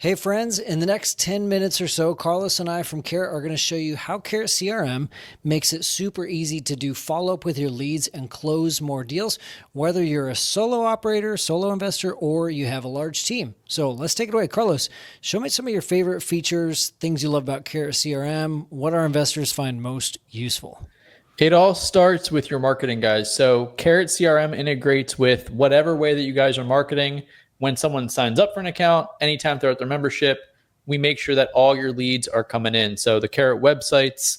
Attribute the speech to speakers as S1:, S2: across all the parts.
S1: Hey friends, in the next 10 minutes or so, Carlos and I from Carrot are going to show you how Carrot CRM makes it super easy to do follow-up with your leads and close more deals, whether you're a solo operator, solo investor, or you have a large team. So let's take it away. Carlos, show me some of your favorite features, things you love about Carrot CRM, what our investors find most useful.
S2: It all starts with your marketing, guys. So Carrot CRM integrates with whatever way that you guys are marketing. When someone signs up for an account, anytime throughout their membership, we make sure that all your leads are coming in. So the Carrot websites,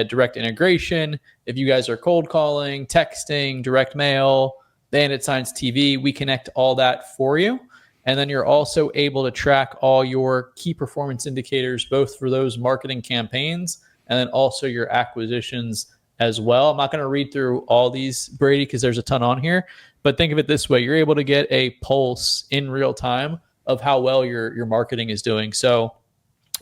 S2: direct integration. If you guys are cold calling, texting, direct mail, Bandit Signs TV, we connect all that for you. And then you're also able to track all your key performance indicators, both for those marketing campaigns and then also your acquisitions as well. I'm not going to read through all these, Brady, because there's a ton on here. But think of it this way. You're able to get a pulse in real time of how well your marketing is doing. So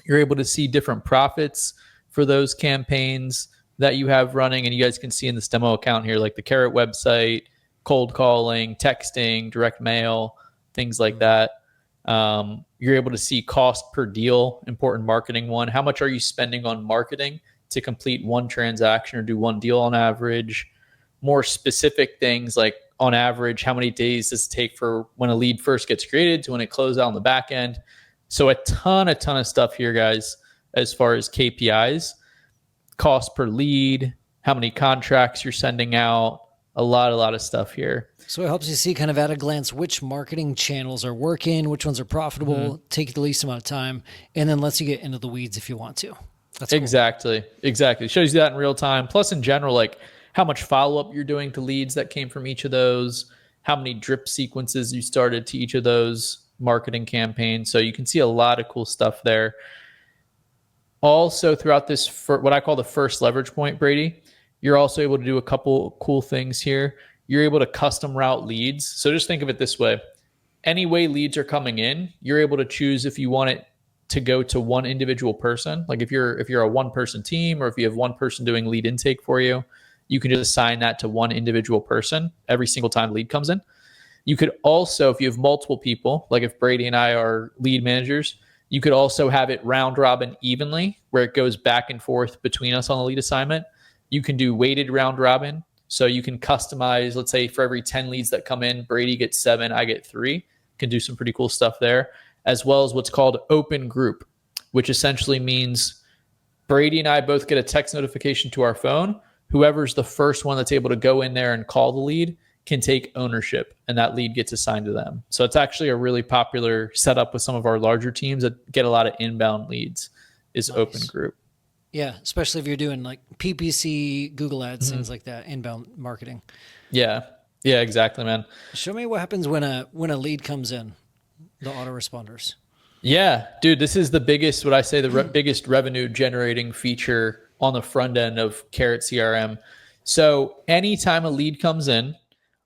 S2: you're able to see different profits for those campaigns that you have running. And you guys can see in this demo account here, like the Carrot website, cold calling, texting, direct mail, things like that. You're able to see cost per deal, important marketing one. How much are you spending on marketing to complete one transaction or do one deal on average? More specific things like on average, how many days does it take for when a lead first gets created to when it closes out on the back end? So a ton of stuff here, guys, as far as KPIs, cost per lead, how many contracts you're sending out, a lot of stuff here.
S1: So it helps you see kind of at a glance which marketing channels are working, which ones are profitable, take the least amount of time, and then lets you get into the weeds if you want to.
S2: That's cool. Exactly. It shows you that in real time. Plus, in general, like how much follow-up you're doing to leads that came from each of those, how many drip sequences you started to each of those marketing campaigns. So you can see a lot of cool stuff there. Also, throughout this, what I call the first leverage point, Brady, you're also able to do a couple cool things here. You're able to custom route leads. So just think of it this way. Any way leads are coming in, you're able to choose if you want it to go to one individual person. Like if you're a one-person team or if you have one person doing lead intake for you, you can just assign that to one individual person every single time lead comes in. You could also, if you have multiple people, like if Brady and I are lead managers, you could also have it round robin evenly where it goes back and forth between us on the lead assignment. You can do weighted round robin. So you can customize, let's say for every 10 leads that come in, Brady gets 7, I get 3. Can do some pretty cool stuff there, as well as what's called open group, which essentially means Brady and I both get a text notification to our phone. Whoever's the first one that's able to go in there and call the lead can take ownership, and that lead gets assigned to them. So it's actually a really popular setup with some of our larger teams that get a lot of inbound leads is nice. Open group.
S1: Yeah, especially if you're doing like PPC, Google Ads, things like that, inbound marketing.
S2: Yeah, exactly, man.
S1: Show me what happens when a lead comes in, the autoresponders.
S2: Yeah, dude, this is the biggest, what I say, the biggest revenue generating feature on the front end of Carrot CRM. So anytime a lead comes in,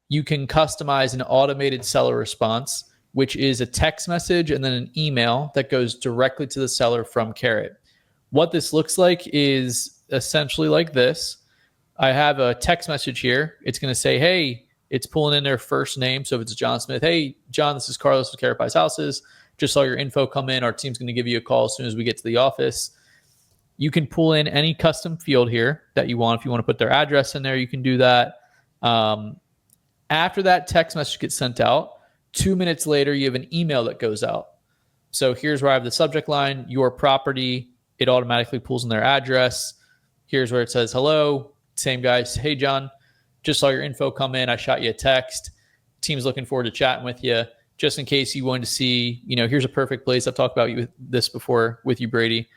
S2: you can customize an automated seller response, which is a text message and then an email that goes directly to the seller from Carrot. What this looks like is essentially like this. I have a text message here. It's going to say, hey, it's pulling in their first name. So if it's John Smith, hey, John, this is Carlos with Carrot Pies Houses. Just saw your info come in. Our team's going to give you a call as soon as we get to the office. You can pull in any custom field here that you want. If you want to put their address in there, you can do that. After that text message gets sent out, 2 minutes later, you have an email that goes out. So here's where I have the subject line, your property. It automatically pulls in their address. Here's where it says, hello, same guys. Hey, John, just saw your info come in. I shot you a text. Team's looking forward to chatting with you. Just in case you wanted to see, here's a perfect place. I've talked about this before with you, Brady.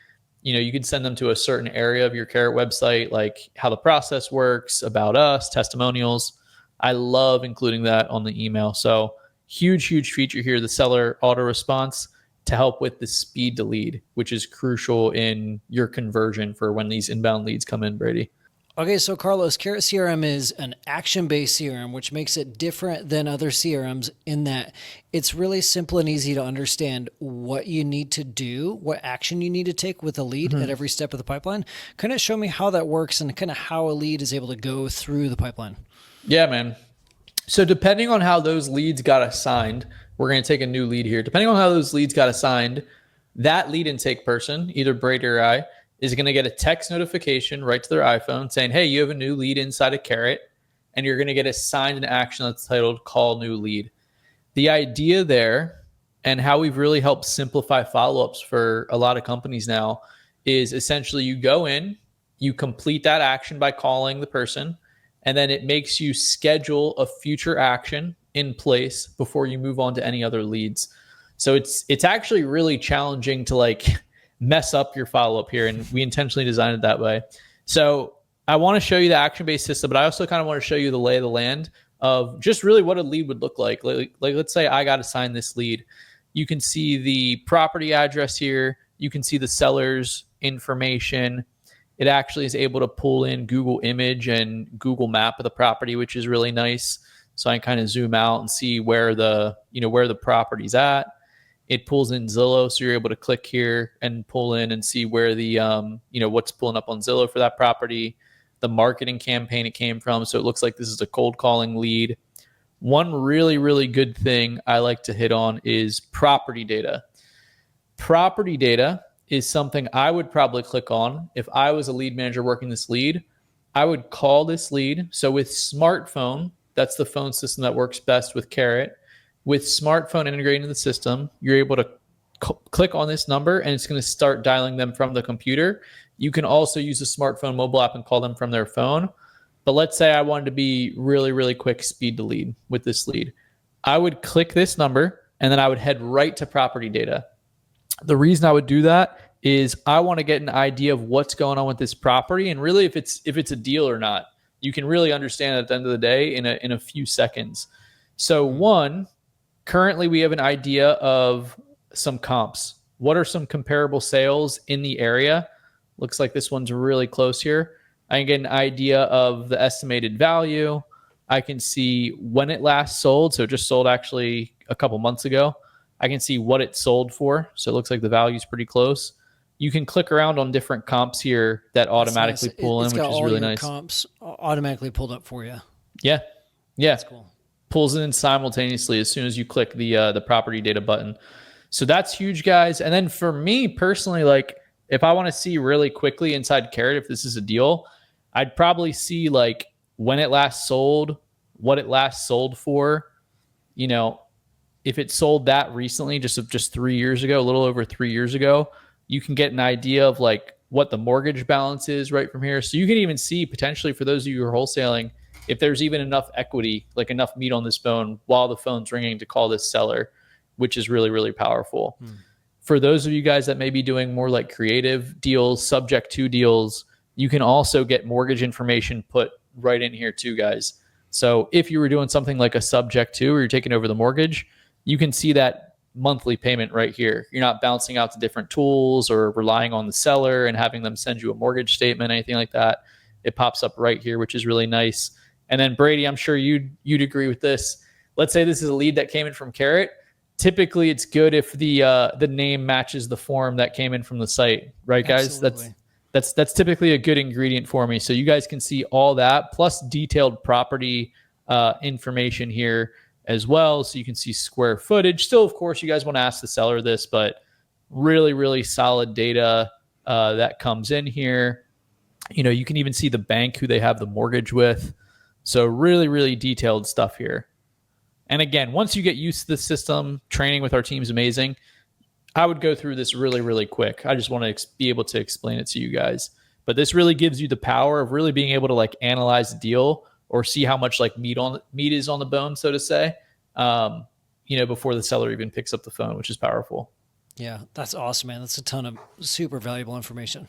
S2: You can send them to a certain area of your Carrot website, like how the process works, about us, testimonials. I love including that on the email. So huge feature here, the seller auto response to help with the speed to lead, which is crucial in your conversion for when these inbound leads come in, Brady.
S1: Okay, so Carlos, Carrot CRM is an action-based CRM, which makes it different than other CRMs in that it's really simple and easy to understand what you need to do, what action you need to take with a lead at every step of the pipeline. Kind of show me how that works and kind of how a lead is able to go through the pipeline.
S2: Yeah, man. So depending on how those leads got assigned, we're going to take a new lead here. Depending on how those leads got assigned, That lead intake person, either Brady or I, is going to get a text notification right to their iPhone saying, hey, you have a new lead inside of Carrot, and you're going to get assigned an action that's titled Call New Lead. The idea there, and how we've really helped simplify follow-ups for a lot of companies now, is essentially you go in, you complete that action by calling the person, and then it makes you schedule a future action in place before you move on to any other leads. So it's actually really challenging to like mess up your follow-up here, and we intentionally designed it that way. So I want to show you the action-based system, but I also kind of want to show you the lay of the land of just really what a lead would look like. Like let's say I got assigned this lead. You can see the property address here. You can see the seller's information. It actually is able to pull in Google image and Google map of the property, which is really nice. So I can kind of zoom out and see where the property's at. It pulls in Zillow, so you're able to click here and pull in and see where the what's pulling up on Zillow for that property, the marketing campaign it came from. So it looks like this is a cold calling lead. One really, really good thing I like to hit on is property data. Property data is something I would probably click on if I was a lead manager working this lead. I would call this lead. So with smartphone, that's the phone system that works best with Carrot. With smartphone integrated into the system, you're able to click on this number and it's going to start dialing them from the computer. You can also use a smartphone mobile app and call them from their phone. But let's say I wanted to be really, really quick speed to lead with this lead. I would click this number and then I would head right to property data. The reason I would do that is I want to get an idea of what's going on with this property, and really if it's a deal or not. You can really understand at the end of the day in a few seconds. So one, currently we have an idea of some comps. What are some comparable sales in the area? Looks like this one's really close here. I can get an idea of the estimated value. I can see when it last sold. So it just sold actually a couple months ago. I can see what it sold for. So it looks like the value is pretty close. You can click around on different comps here that automatically pull in, which is really nice.
S1: Comps automatically pulled up for you.
S2: Yeah. Yeah.
S1: That's cool.
S2: Pulls in simultaneously as soon as you click the property data button. So that's huge, guys. And then for me personally, like if I want to see really quickly inside Carrot, if this is a deal, I'd probably see like when it last sold, what it last sold for. If it sold that recently, just 3 years ago, a little over 3 years ago, you can get an idea of like what the mortgage balance is right from here. So you can even see potentially for those of you who are wholesaling, if there's even enough equity, like enough meat on this bone while the phone's ringing to call this seller, which is really, really powerful. For those of you guys that may be doing more like creative deals, subject to deals, you can also get mortgage information put right in here too, guys. So if you were doing something like a subject to, or you're taking over the mortgage, you can see that monthly payment right here. You're not bouncing out to different tools or relying on the seller and having them send you a mortgage statement, anything like that. It pops up right here, which is really nice. And then Brady, I'm sure you'd agree with this. Let's say this is a lead that came in from Carrot. Typically, it's good if the name matches the form that came in from the site, right, guys?
S1: Absolutely.
S2: That's typically a good ingredient for me. So you guys can see all that plus detailed property information here as well. So you can see square footage. Still, of course, you guys want to ask the seller this, but really, really solid data that comes in here. You can even see the bank who they have the mortgage with. So really, really detailed stuff here. And again, once you get used to the system, training with our team is amazing. I would go through this really, really quick. I just want to be able to explain it to you guys. But this really gives you the power of really being able to like analyze the deal or see how much like meat is on the bone, so to say, before the seller even picks up the phone, which is powerful.
S1: Yeah, that's awesome, man. That's a ton of super valuable information.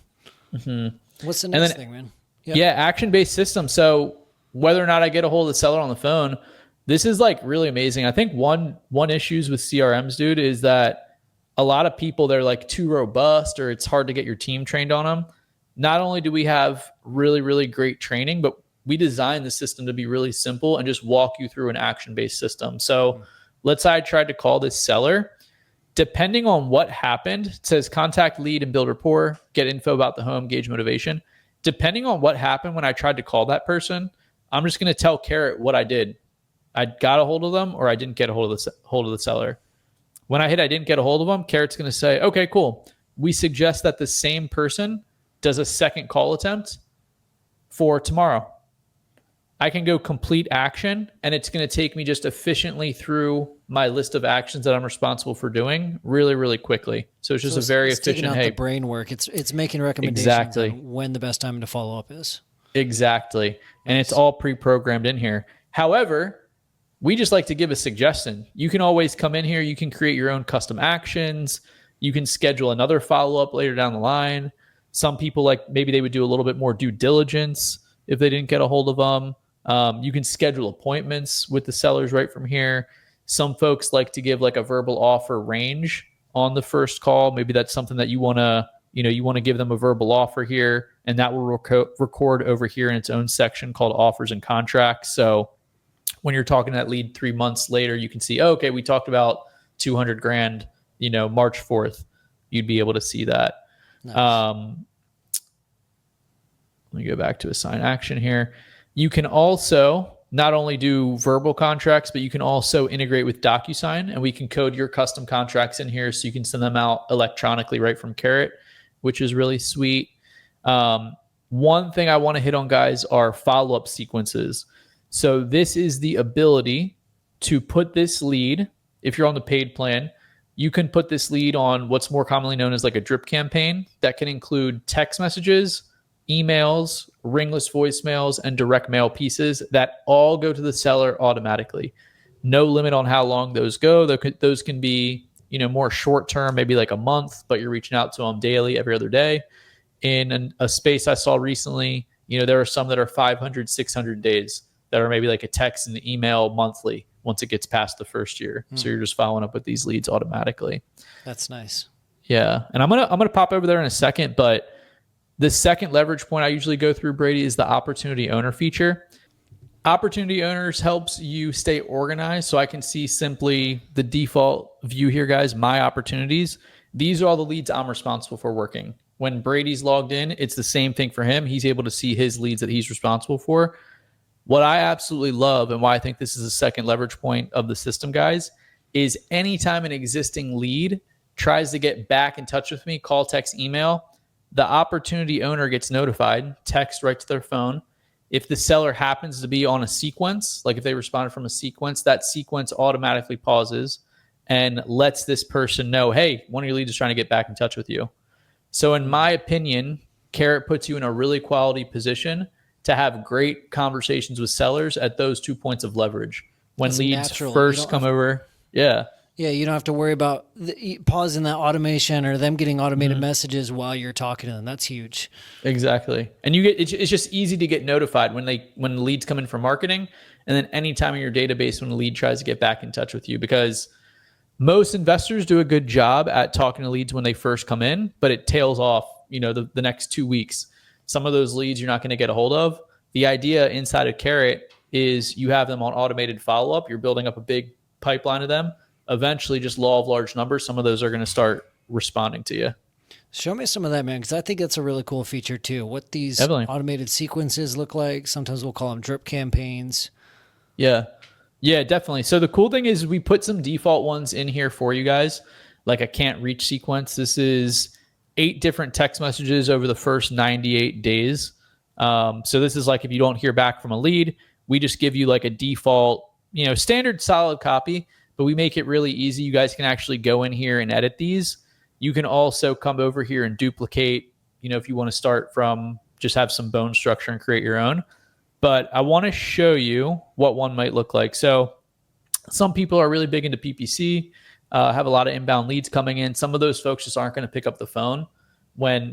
S2: Mm-hmm.
S1: What's the next thing, man?
S2: Yeah, action-based system. So whether or not I get a hold of the seller on the phone, this is like really amazing. I think one issues with CRMs, dude, is that a lot of people, they're like too robust or it's hard to get your team trained on them. Not only do we have really, really great training, but we designed the system to be really simple and just walk you through an action-based system. So let's say I tried to call this seller. Depending on what happened, it says contact lead and build rapport, get info about the home, gauge motivation. Depending on what happened when I tried to call that person, I'm just going to tell Carrot what I did. I got a hold of them or I didn't get a hold of the seller. When I hit I didn't get a hold of them, Carrot's going to say, okay, cool. We suggest that the same person does a second call attempt for tomorrow. I can go complete action, and it's going to take me just efficiently through my list of actions that I'm responsible for doing really, really quickly. So it's just a very efficient.
S1: Taking out the brain work. It's making recommendations
S2: exactly
S1: on when the best time to follow up is.
S2: Exactly, and it's all pre-programmed in here. However, we just like to give a suggestion. You can always come in here. You can create your own custom actions. You can schedule another follow-up later down the line. Some people like maybe they would do a little bit more due diligence if they didn't get a hold of them. You can schedule appointments with the sellers right from here. Some folks like to give like a verbal offer range on the first call. Maybe that's something that you want to give them a verbal offer here, and that will record over here in its own section called offers and contracts. So when you're talking to that lead 3 months later, you can see, oh, okay, we talked about 200 grand, March 4th, you'd be able to see that. Nice. Let me go back to assign action here. You can also not only do verbal contracts, but you can also integrate with DocuSign, and we can code your custom contracts in here so you can send them out electronically right from Carrot, which is really sweet. One thing I want to hit on, guys, are follow-up sequences. So this is the ability to put this lead, if you're on the paid plan, you can put this lead on what's more commonly known as like a drip campaign that can include text messages, emails, ringless voicemails, and direct mail pieces that all go to the seller automatically. No limit on how long those go. Those can be, more short term, maybe like a month, but you're reaching out to them daily, every other day. In a space I saw recently, there are some that are 500, 600 days that are maybe like a text and email monthly once it gets past the first year. So you're just following up with these leads automatically.
S1: That's nice.
S2: Yeah. And I'm gonna pop over there in a second, but the second leverage point I usually go through, Brady, is the opportunity owner feature. Opportunity owners helps you stay organized. So I can see simply the default view here, guys, my opportunities. These are all the leads I'm responsible for working. When Brady's logged in, it's the same thing for him. He's able to see his leads that he's responsible for. What I absolutely love, and why I think this is a second leverage point of the system, guys, is anytime an existing lead tries to get back in touch with me, call, text, email, the opportunity owner gets notified, text right to their phone. If the seller happens to be on a sequence, like if they responded from a sequence, that sequence automatically pauses and lets this person know, hey, one of your leads is trying to get back in touch with you. So in my opinion, Carrot puts you in a really quality position to have great conversations with sellers at those 2 points of leverage. When that's leads natural. First come over. Yeah.
S1: Yeah, you don't have to worry about pausing that automation or them getting automated messages while you're talking to them. That's huge.
S2: Exactly. And it's just easy to get notified when the leads come in for marketing, and then anytime in your database when a lead tries to get back in touch with you, because most investors do a good job at talking to leads when they first come in, but it tails off, the next 2 weeks. Some of those leads you're not going to get a hold of. The idea inside of Carrot is you have them on automated follow-up. You're building up a big pipeline of them. Eventually, just law of large numbers, some of those are going to start responding to you.
S1: Show me some of that, man, because I think that's a really cool feature too. What these automated sequences look like. Sometimes we'll call them drip campaigns.
S2: Yeah, definitely. So the cool thing is we put some default ones in here for you guys, like a can't reach sequence. This is 8 different text messages over the first 98 days. So this is like if you don't hear back from a lead, we just give you like a default, standard solid copy. But we make it really easy. You guys can actually go in here and edit these. You can also come over here and duplicate, if you want to start from just have some bone structure and create your own. But I want to show you what one might look like. So some people are really big into PPC, have a lot of inbound leads coming in. Some of those folks just aren't going to pick up the phone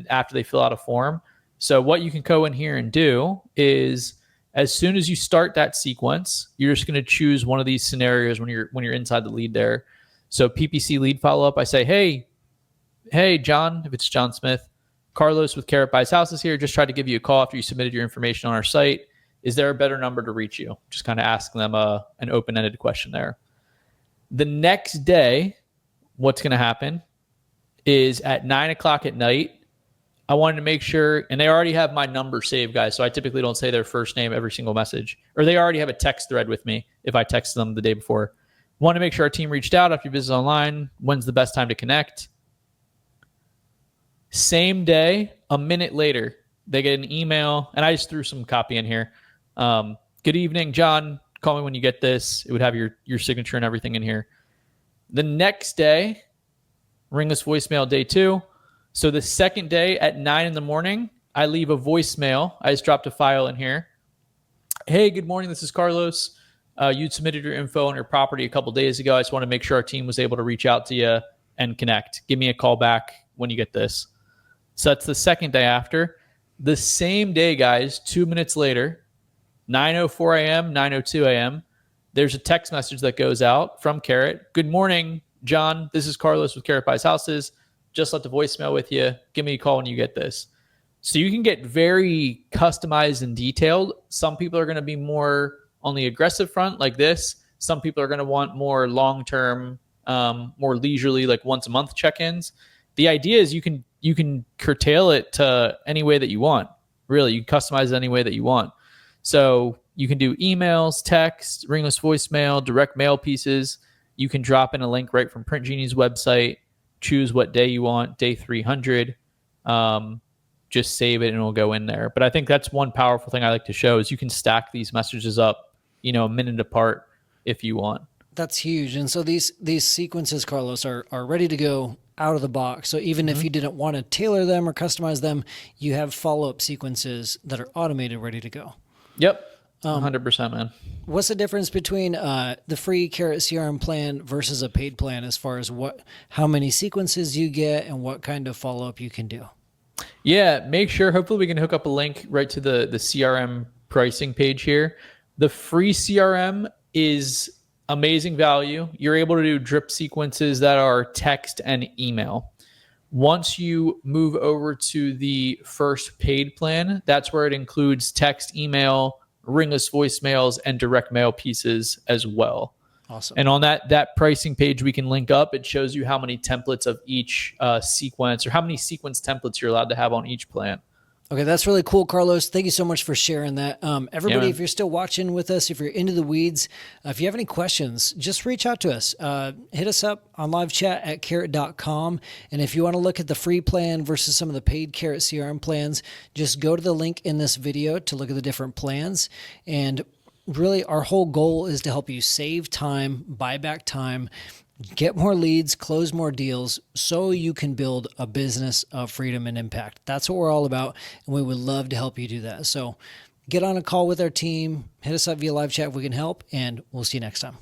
S2: after they fill out a form. So what you can go in here and do is, as soon as you start that sequence, you're just going to choose one of these scenarios when you're inside the lead there. So PPC lead follow-up, I say, hey, John, if it's John Smith, Carlos with Carrot Buys Houses here. Just tried to give you a call after you submitted your information on our site. Is there a better number to reach you? Just kind of asking them an open-ended question there. The next day, what's going to happen is at 9 o'clock at night, I wanted to make sure, and they already have my number saved, guys, so I typically don't say their first name every single message. Or they already have a text thread with me if I text them the day before. Want to make sure our team reached out after you visit online. When's the best time to connect? Same day, a minute later, they get an email, and I just threw some copy in here. Good evening, John. Call me when you get this. It would have your signature and everything in here. The next day, ringless voicemail day 2. So the second day at 9 in the morning, I leave a voicemail. I just dropped a file in here. Hey, good morning. This is Carlos. You submitted your info on your property a couple days ago. I just want to make sure our team was able to reach out to you and connect. Give me a call back when you get this. So that's the second day after. The same day, guys, 2 minutes later, 9:04 a.m., 9:02 a.m., there's a text message that goes out from Carrot. Good morning, John. This is Carlos with Carrot Buys Houses. Just left a voicemail with you. Give me a call when you get this. So you can get very customized and detailed. Some people are going to be more on the aggressive front like this. Some people are going to want more long-term, more leisurely, like once a month check-ins. The idea is you can curtail it to any way that you want. Really, you can customize it any way that you want. So you can do emails, text, ringless voicemail, direct mail pieces. You can drop in a link right from Print Genie's website. Choose what day you want, day 300. Just save it and it'll go in there. But I think that's one powerful thing I like to show is you can stack these messages up, a minute apart if you want.
S1: That's huge. And so these sequences, Carlos, are ready to go out of the box. So even if you didn't want to tailor them or customize them, you have follow-up sequences that are automated, ready to go.
S2: Yep. 100%, man.
S1: What's the difference between the free Carrot CRM plan versus a paid plan as far as how many sequences you get and what kind of follow-up you can do?
S2: Yeah, make sure, hopefully we can hook up a link right to the CRM pricing page here. The free CRM is amazing value. You're able to do drip sequences that are text and email. Once you move over to the first paid plan, that's where it includes text, email, ringless voicemails, and direct mail pieces as well.
S1: Awesome.
S2: And on that pricing page we can link up, it shows you how many templates of each sequence or how many sequence templates you're allowed to have on each plan.
S1: Okay, that's really cool, Carlos. Thank you so much for sharing that. Everybody, if you're still watching with us, if you're into the weeds, if you have any questions, just reach out to us. Hit us up on live chat at carrot.com. And if you want to look at the free plan versus some of the paid Carrot CRM plans, just go to the link in this video to look at the different plans. And really, our whole goal is to help you save time, buy back time, get more leads, close more deals, so you can build a business of freedom and impact. That's what we're all about, and we would love to help you do that. So get on a call with our team, hit us up via live chat if we can help, and we'll see you next time.